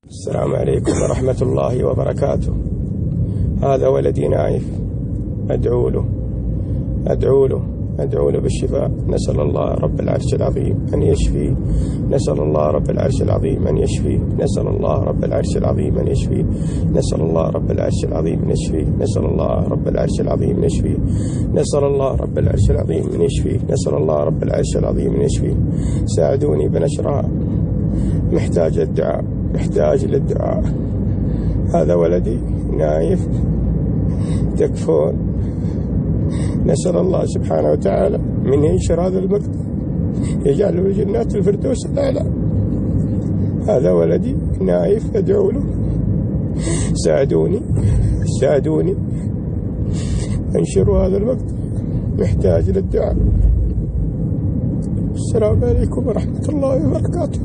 السلام عليكم ورحمة الله وبركاته. هذا ولدي نايف، أدعو له بالشفاء. نسأل الله رب العرش العظيم أن يشفيه، نسأل الله رب العرش العظيم أن يشفيه، نسأل الله رب العرش العظيم أن يشفيه، نسأل الله رب العرش العظيم أن يشفيه، نسأل الله رب العرش العظيم أن يشفيه، نسأل الله رب العرش العظيم أن يشفيه، نسأل الله رب العرش العظيم أن يشفيه. ساعدوني بنشرها، محتاج للدعاء. هذا ولدي نايف، تكفون. نسأل الله سبحانه وتعالى من ينشر هذا المقطع يجعله في جنات الفردوس الأعلى. هذا ولدي نايف، أدعو له. ساعدوني انشروا هذا المقطع، محتاج للدعاء. السلام عليكم ورحمة الله وبركاته.